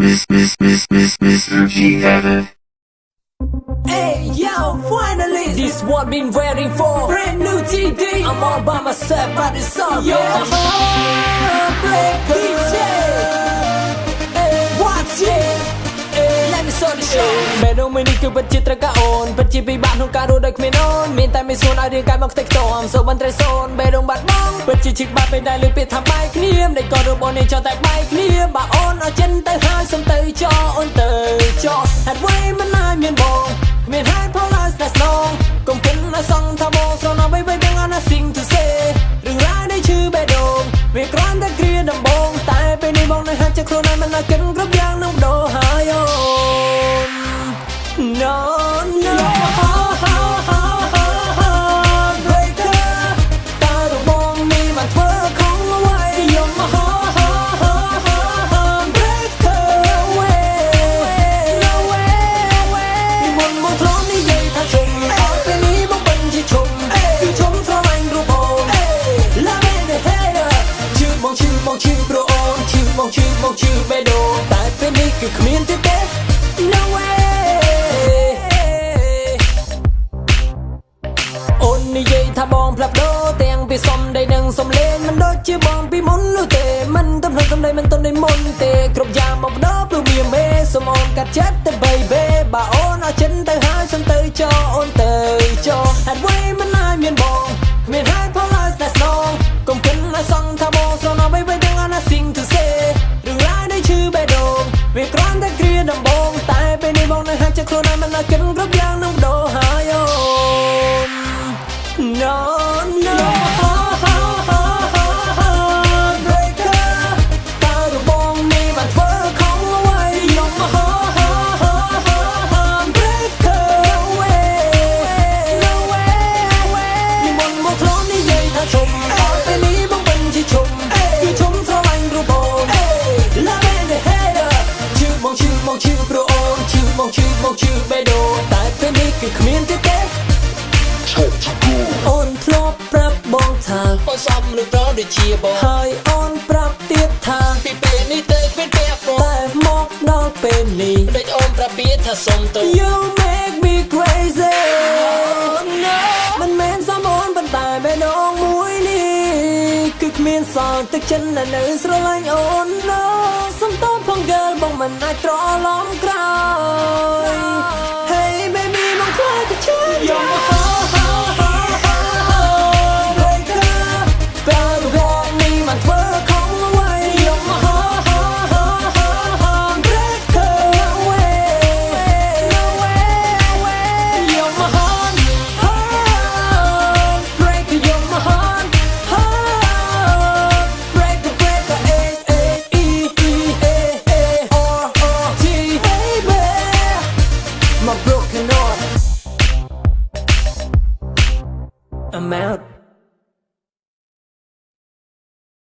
Mr. G Edit. Hey yo, finally, this what been waiting for. Brand new TD. I'm all by myself, but it's all yo. Heartbreaker. DJ. Hey, watch it. Hey, let me start the show. មេរងមួយនេះគឺពិតជាត្រូវការអូនពិតជាពិបាកក្នុងការរស់ដោយគ្មានអូនមានតែមានស្រួលឲ្យរឿងកាយមកខ្ទេចខ្ទាំសូមបន្ត្រេសូនមេរងបាត់បង់ពិតជាឈឺបាត់ពេលដែលលើពាក្យថាបែកគ្នានៃកូនរបស់នេះចោលតែបែកគ្នាបើអូនឲ្យចិនទៅហើយសុំទៅចោលអូនទៅចោលហេតុអ្វីមិនអាចមានបងមានហេតុផលឡើយស្នេហ៍ស្នងកុំគិតឲ្យសងថាបងស្រណោបីទាំងអស់ nothing to say រឿងរ៉ាវដែលឈឺបេះដូងវាគ្រាន់តែគ្រាដំបងតែពេលនេះបងនៅហាក់ចិត្តខ្លួនឯងមិនអាចគិតគ្រប់យ៉ាងនឹងបដូរហើយអូន No no heartbreaker តើរបងនេះបានធ្វើខុសអ្វី You're my heartbreaker No way មុនមកធ្លាប់និយាយថាជុំអត់ពេលនេះបងមិនជាជុំគឺជុំស្រឡាញ់រូបអូន Love and hater ជឿបងព្រោះអូនជឿបងបេះដូងតែពេលនេះគឺគ្មានទេ No wayអូននិយាយថាបងផ្លាស់ប្ដូរទាំងពីសំដីនិងសំឡេងមិនដូចជាបងពីមុននោះទេមិនទំនងសំដីមិនទុនដូចមុនទេគ្រប់យ៉ាងមកបដូរព្រោះមានមេសូមអូនកាត់ចិត្តទៅ baby បើអូនឲ្យចិនទៅហើយសុំទៅចោលអូនទៅចោលហេតុអ្វីមិនអាចមានបងគ្មានហេតុផលឡើយស្នេហ៍ស្នងកុំគិតឲ្យសងថាបងស្រណោបីទាំងអស់ nothing to say រឿងរ៉ាវដែលឈឺបេះដូងវាគ្រាន់តែគ្រាដំបងតែពេលនេះបងនៅហាក់ចិត្តខ្លួនឯងមិនអាចគិតគ្រប់យ៉ាងនឹងបដូរហើយអូនNo, no, heartbreaker តើរបងនេះបានធ្វើខុសអ្វី You're my heartbreaker No way មុនមកធ្លាប់និយាយថាជុំអត់ពេលនេះបងមិនជាជុំគឺជុំស្រឡាញ់រូបអូន Love and hater ជឿព្រោះអូនជឿបេះដូងតែពេលនេះគឺគ្មានទេអូនធ្លាប់ប្រាប់បងថាអូនសមនឹងប្រដូចជាបងហើយអូនប្រាប់ទៀតថាពីពេលនេះទៅគ្មានពាក់ព័ន្ធតែមកដល់ពេលនេះដូចអូនប្រាប់ទៀតថាសុំទៅ You make me crazy No មិនមែនសមអូនប៉ុន្តែបេះដូងមួយនេះគឺគ្មានសល់ទឹកចិត្តដែលនៅស្រឡាញ់អូន No សុំតបផង girl បងមិនអាចត្រឡប់ក្រោយ Hey baby មកខ្លាចទៅជឿ You're my I'm out.